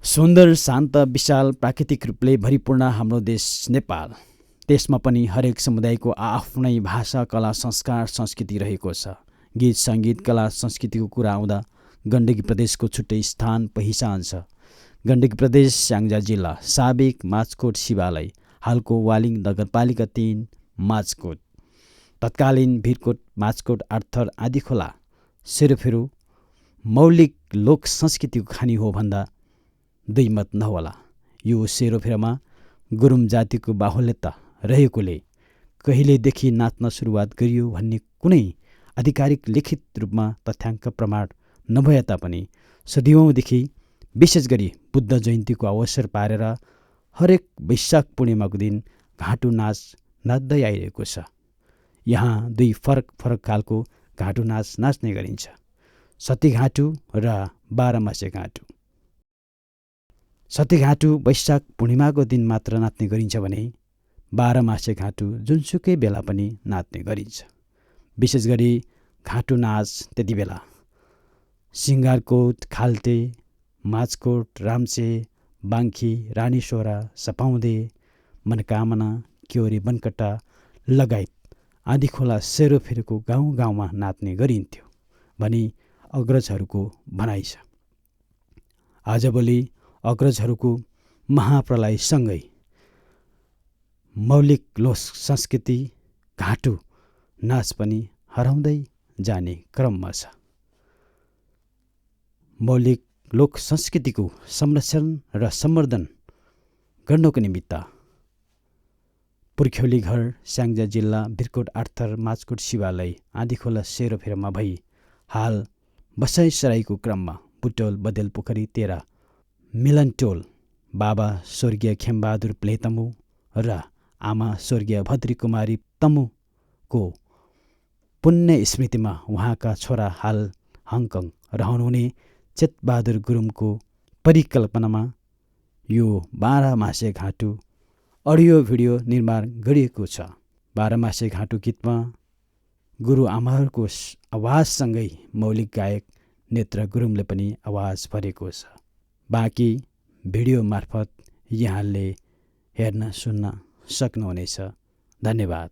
सुन्दर, शान्त, विशाल, प्राकृतिक रूपले भरिपूर्ण हाम्रो देश नेपाल। त्यसमा पनि हरेक समुदायको आफ्नै भाषा, कला, संस्कार, संस्कृति रहेको छ। गीत, सङ्गीत, कला, संस्कृतिको कुरा आउँदा गण्डकी प्रदेशको छुट्टै स्थान पहिचान छ। गण्डकी प्रदेश स्याङ्जा जिल्ला, साबिक माझकोट शिवालय, हालको वालिङ नगरपालिका 3 माझकोट, तत्कालीन भिरकोट, माझकोट, आर्थर, आँधीखोला, सेरोफेरो मौलिक लोक संस्कृतिको खानी हो भन्दा दुई मत नहोला। यो सेरोफेरोमा गुरुङ जातिको बाहुल्यता रहेकोले कहिलेदेखि नाच्न सुरुवात गरियो भन्ने कुनै आधिकारिक लिखित रूपमा तथ्याङ्क प्रमाण नभए तापनि सदियौँदेखि विशेष गरी बुद्ध जयन्तीको अवसर पारेर हरेक वैशाख पूर्णिमाको दिन घाँटु नाच नाच्दै आइरहेको छ। यहाँ दुई फरक फरक खालको घाँटु नाच नाच्ने गरिन्छ, सतीघाँटु र बाह्रमासे घाँटु। सतीघाँटु वैशाख पूर्णिमाको दिन मात्र नाच्ने गरिन्छ भने बाह्रमासे घाँटु जुनसुकै बेला पनि नाच्ने गरिन्छ। विशेष गरी घाँटु नाच त्यति बेला सिङ्गारकोट, खाल्टे, माझकोट, राम्चे, बाङ्खी, रानीसोरा, सपाउँदे, मनकामना, क्योरी, बनकट्टा लगायत आँधीखोला सेरोफेरोको गाउँ गाउँमा नाच्ने गरिन्थ्यो भनी अग्रजहरूको भनाइ छ। आजभोलि अग्रजहरूको महाप्रलयसँगै मौलिक लोक संस्कृति घाँटु नाच पनि हराउँदै जाने क्रममा छ। मौलिक लोक संस्कृतिको संरक्षण र सम्वर्धन गर्नको निमित्त पुर्ख्यौली घर, स्याङ्जा जिल्ला, भिरकोट, आर्थर, माझकोट शिवालय, आँधीखोला सेरोफेरोमा भई हाल बसाइसराईको क्रममा बुटोल, बदेल पोखरी, तेह्रा, मिलनटोल, बाबा स्वर्गीय खेमबहादुर प्लेतमु र आमा स्वर्गीय भद्री कुमारी तमुको पुण्य स्मृतिमा उहाँका छोरा हाल हङकङ रहनुहुने चेतबहादुर गुरुङको परिकल्पनामा यो बाह्रमासे घाँटु अडियो भिडियो निर्माण गरिएको छ। बाह्रमासे घाँटु गीतमा गुरु आमाहरूको आवाजसँगै मौलिक गायक नेत्र गुरुङले पनि आवाज भरेको छ। बाँकी भिडियो मार्फत यहाँले हेर्न सुन्न सक्नुहुनेछ। धन्यवाद।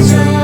Hãy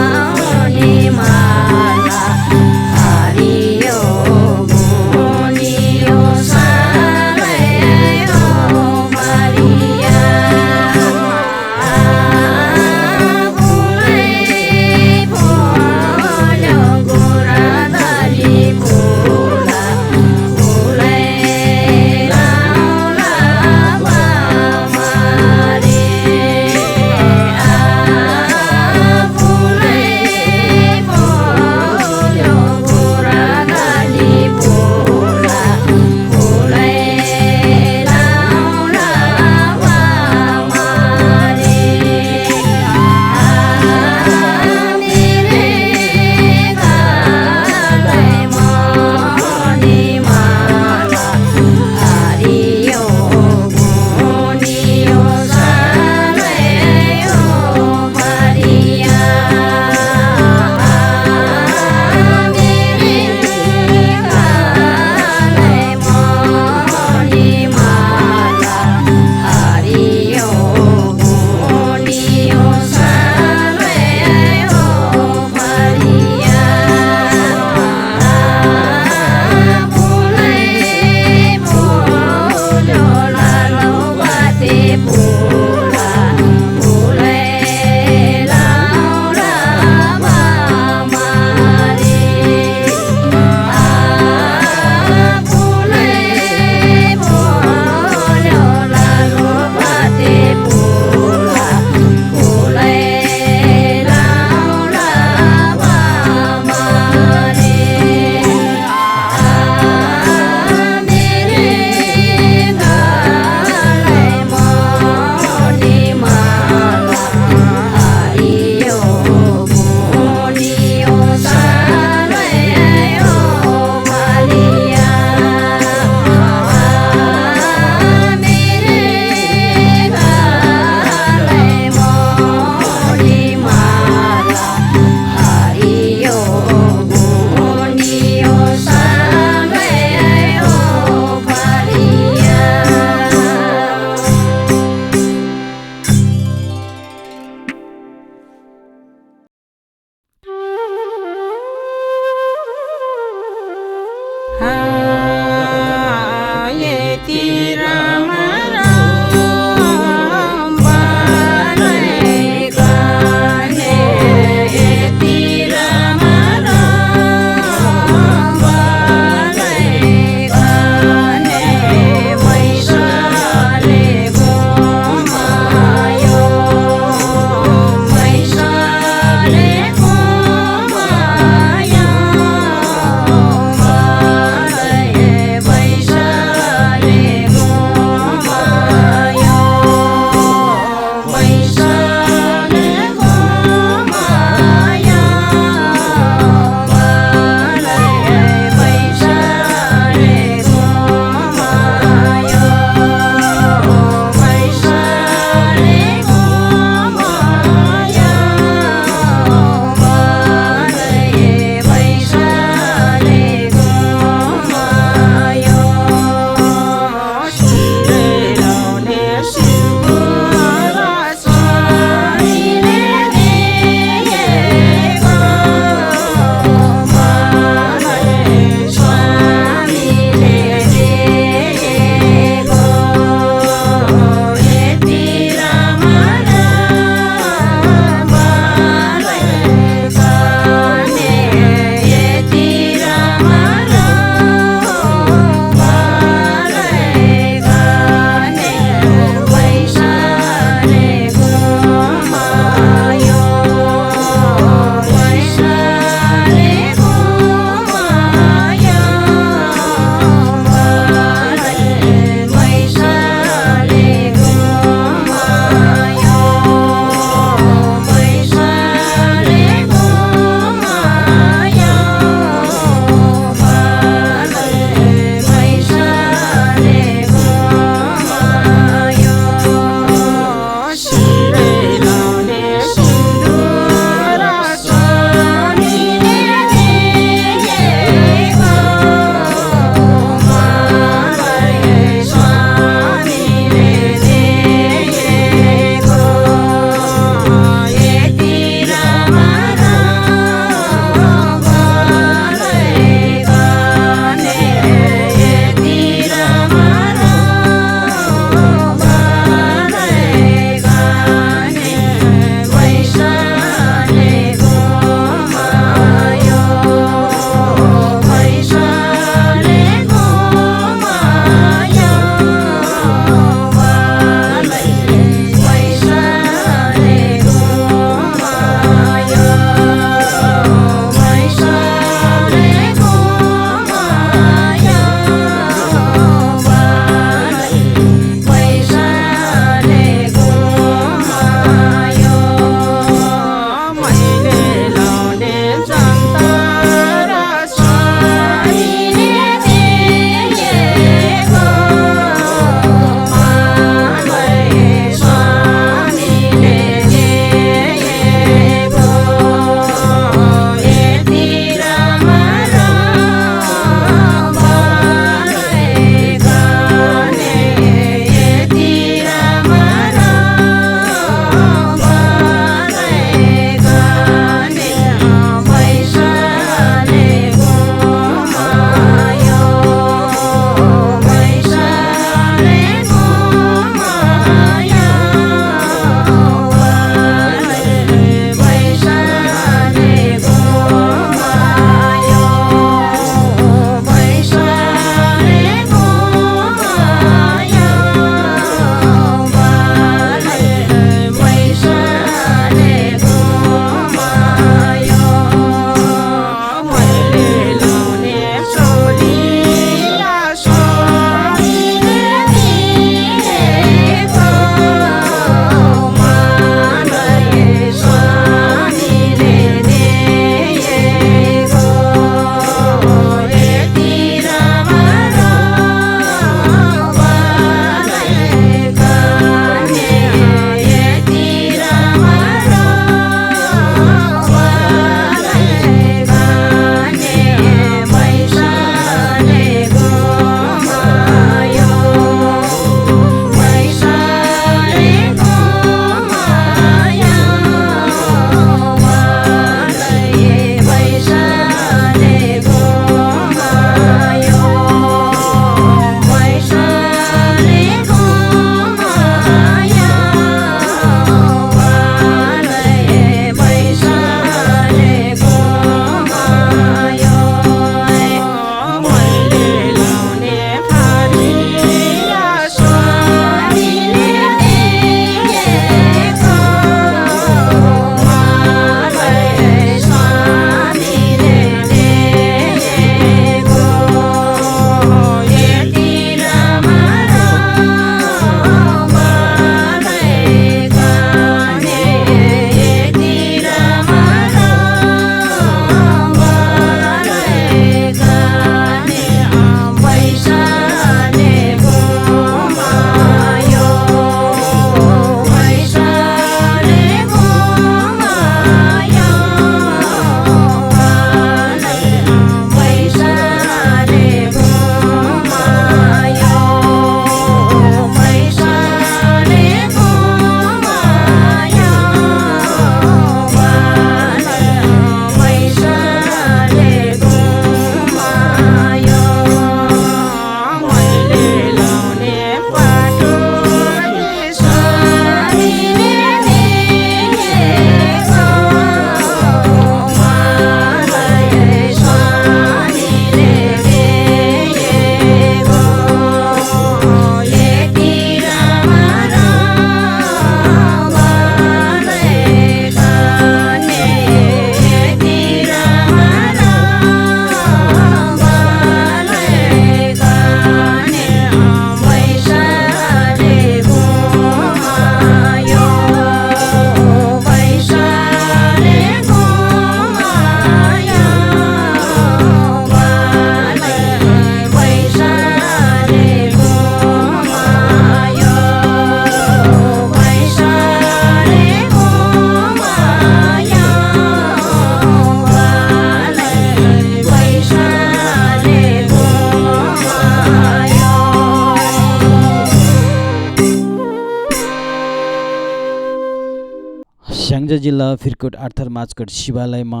बगैँचा जिल्ला फिरकोट आर्थर माचकट शिवालयमा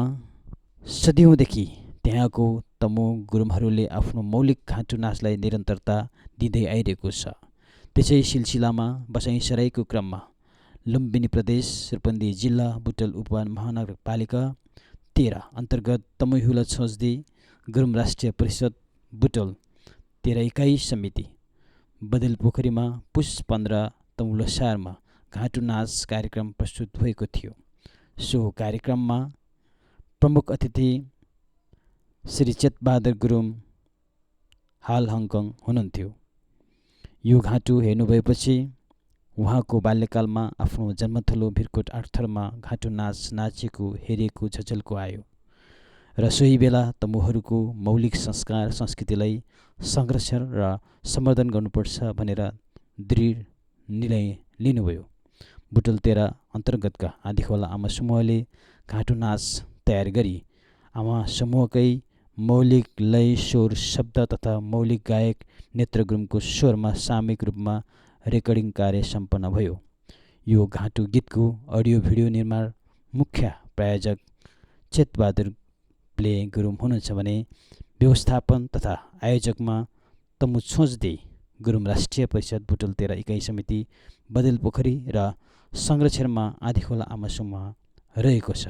सदियौँदेखि त्यहाँको तमु गुरुङहरूले आफ्नो मौलिक घाँटु नाचलाई निरन्तरता दिँदै आइरहेको छ। त्यसै सिलसिलामा बसाइँसराईको क्रममा लुम्बिनी प्रदेश रूपन्देही जिल्ला बुटल उपमहानगरपालिका 13 अन्तर्गत तमुहुला छोजदी गुरुङ राष्ट्रिय परिषद बुटल 13 इकाइ समिति बदेलपोखरीमा पुस 15 तमुलसारमा घाँटु नाच कार्यक्रम प्रस्तुत भएको थियो। सो कार्यक्रममा प्रमुख अतिथि श्री चेतबहादुर गुरुङ हाल हङकङ हुनुहुन्थ्यो। यो घाँटु हेर्नुभएपछि उहाँको बाल्यकालमा आफ्नो जन्मथलो भिरकोट आर्थरमा घाँटु नाच नाचेको हेरेको झझल्को आयो र सोही बेला तमुहरूको मौलिक संस्कार संस्कृतिलाई संरक्षण र सम्वर्धन गर्नुपर्छ भनेर दृढ निर्णय लिनुभयो। बुटल 13 अन्तर्गतका आँधीखोला आमा समूहले घाँटु नाच तयार गरी आमा समूहकै मौलिक लय स्वर शब्द तथा मौलिक गायक नेत्र गुरुङको स्वरमा सामूहिक रूपमा रेकर्डिङ कार्य सम्पन्न भयो। यो घाँटु गीतको अडियो भिडियो निर्माण मुख्य प्रायोजक चेतबहादुर प्ले गुरुङ हुनुहुन्छ भने व्यवस्थापन तथा आयोजकमा तमु छोजदी गुरुङ राष्ट्रिय परिषद बुटल 13 इकाइ समिति बदेलपोखरी र संरक्षणमा आँधीखोला आमा समूह रहेको छ।